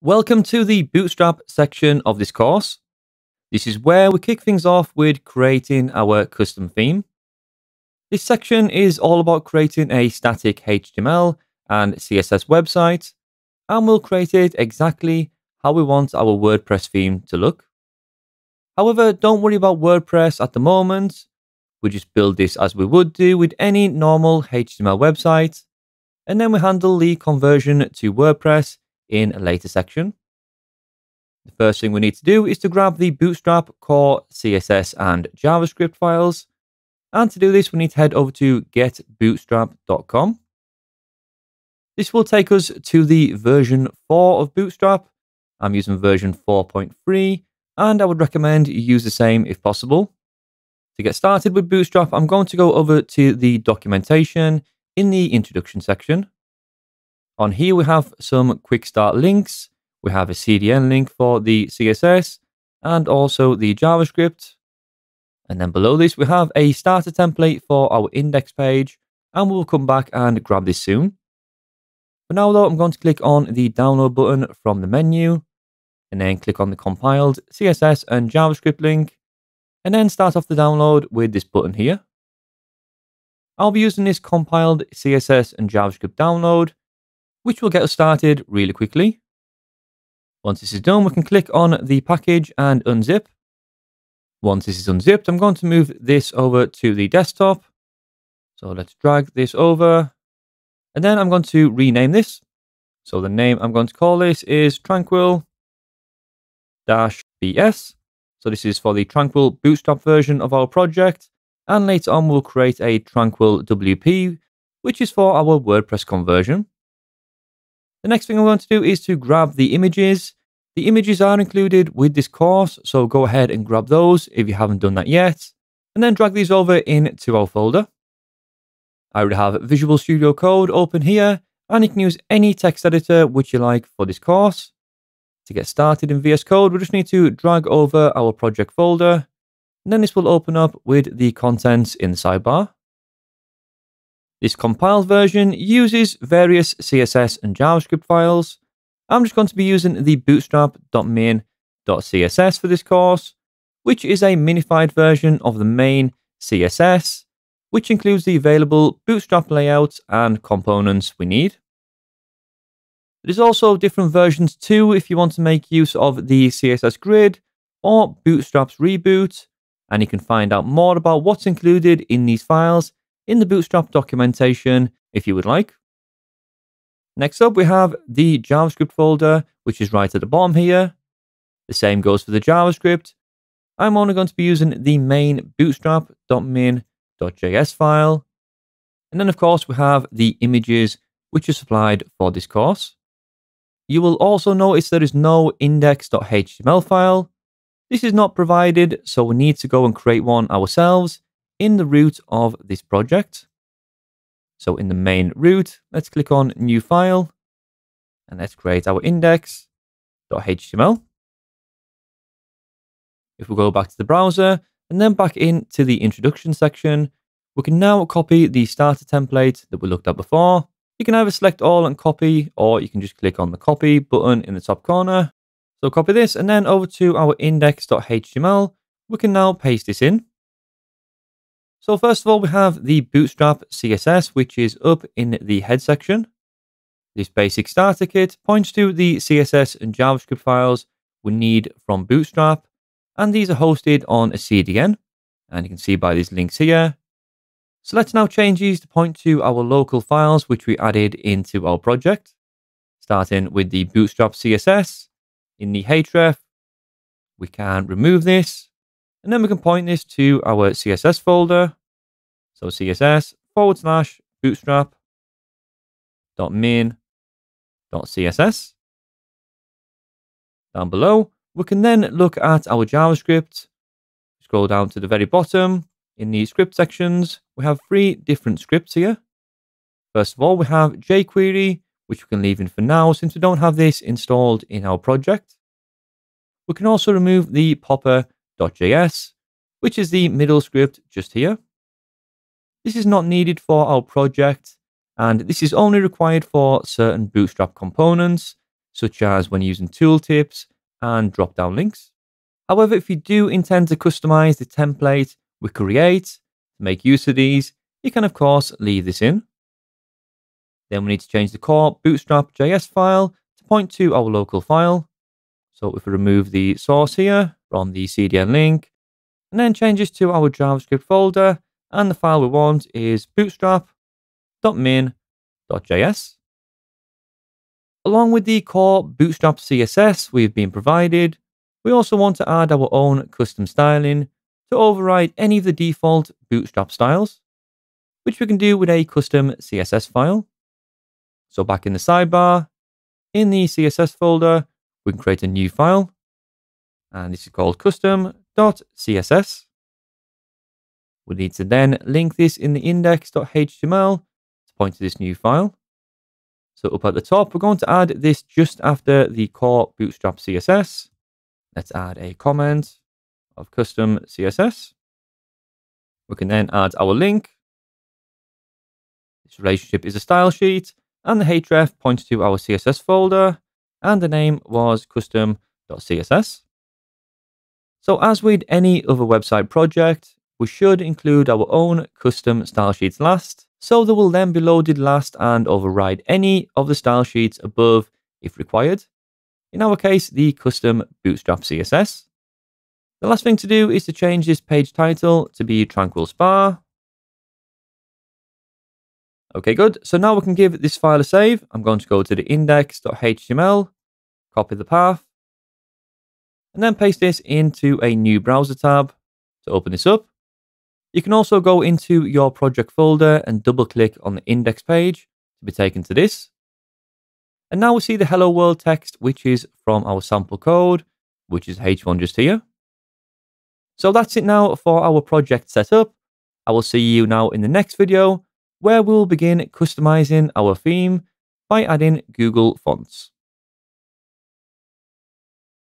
Welcome to the Bootstrap section of this course. This is where we kick things off with creating our custom theme. This section is all about creating a static HTML and CSS website, and we'll create it exactly how we want our WordPress theme to look. However, don't worry about WordPress at the moment. We just build this as we would do with any normal HTML website, and then we handle the conversion to WordPress in a later section. The first thing we need to do is to grab the Bootstrap core CSS and JavaScript files. And to do this, we need to head over to getbootstrap.com. This will take us to the version 4 of Bootstrap. I'm using version 4.3, and I would recommend you use the same if possible. To get started with Bootstrap, I'm going to go over to the documentation in the introduction section. On here, we have some quick start links. We have a CDN link for the CSS and also the JavaScript. And then below this, we have a starter template for our index page, and we'll come back and grab this soon. For now, though, I'm going to click on the download button from the menu, and then click on the compiled CSS and JavaScript link, and then start off the download with this button here. I'll be using this compiled CSS and JavaScript download, which will get us started really quickly. Once this is done, we can click on the package and unzip. Once this is unzipped, I'm going to move this over to the desktop. So let's drag this over. And then I'm going to rename this. So the name I'm going to call this is Tranquil-BS. So this is for the Tranquil Bootstrap version of our project. And later on, we'll create a Tranquil WP, which is for our WordPress conversion. The next thing I'm going to do is to grab the images. The images are included with this course, so go ahead and grab those if you haven't done that yet. And then drag these over into our folder. I already have Visual Studio Code open here, and you can use any text editor which you like for this course. To get started in VS Code, we just need to drag over our project folder, and then this will open up with the contents in the sidebar. This compiled version uses various CSS and JavaScript files. I'm just going to be using the bootstrap.min.css for this course, which is a minified version of the main CSS, which includes the available Bootstrap layouts and components we need. There's also different versions too if you want to make use of the CSS grid or Bootstrap's reboot, and you can find out more about what's included in these files in the Bootstrap documentation if you would like. Next up, we have the JavaScript folder, which is right at the bottom here. The same goes for the JavaScript. I'm only going to be using the main bootstrap.min.js file. And then, of course, we have the images, which are supplied for this course. You will also notice there is no index.html file. This is not provided, so we need to go and create one ourselves in the root of this project. So in the main root, let's click on new file, and let's create our index.html. If we go back to the browser and then back into the introduction section, we can now copy the starter template that we looked at before. You can either select all and copy, or you can just click on the copy button in the top corner. So copy this, and then over to our index.html, we can now paste this in. So first of all, we have the Bootstrap CSS, which is up in the head section. This basic starter kit points to the CSS and JavaScript files we need from Bootstrap, and these are hosted on a CDN, and you can see by these links here. So let's now change these to point to our local files, which we added into our project. Starting with the Bootstrap CSS, in the href, we can remove this. And then we can point this to our CSS folder. So css/bootstrap.min.css. Down below, we can then look at our JavaScript. Scroll down to the very bottom. In the script sections, we have 3 different scripts here. First of all, we have jQuery, which we can leave in for now since we don't have this installed in our project. We can also remove the popper.js, which is the middle script just here. This is not needed for our project, and this is only required for certain Bootstrap components, such as when using tooltips and drop-down links. However, if you do intend to customize the template we create to make use of these, you can of course leave this in. Then we need to change the core Bootstrap JS file to point to our local file. So if we remove the source here from the CDN link, and then change this to our JavaScript folder, and the file we want is bootstrap.min.js. Along with the core Bootstrap CSS we've been provided, we also want to add our own custom styling to override any of the default Bootstrap styles, which we can do with a custom CSS file. So back in the sidebar, in the CSS folder, we can create a new file, and this is called custom.css. We need to then link this in the index.html to point to this new file. So up at the top, we're going to add this just after the core Bootstrap CSS. Let's add a comment of custom CSS. We can then add our link. This relationship is a style sheet, and the href points to our CSS folder, and the name was custom.css. So as with any other website project, we should include our own custom style sheets last, so they will then be loaded last and override any of the style sheets above if required. In our case, the custom Bootstrap CSS. The last thing to do is to change this page title to be Tranquil Spa. Okay, good. So now we can give this file a save. I'm going to go to the index.html, copy the path, and then paste this into a new browser tab to open this up. You can also go into your project folder and double click on the index page to be taken to this. And now we see the hello world text, which is from our sample code, which is H1 just here. So that's it now for our project setup. I will see you now in the next video, where we'll begin customizing our theme by adding Google Fonts.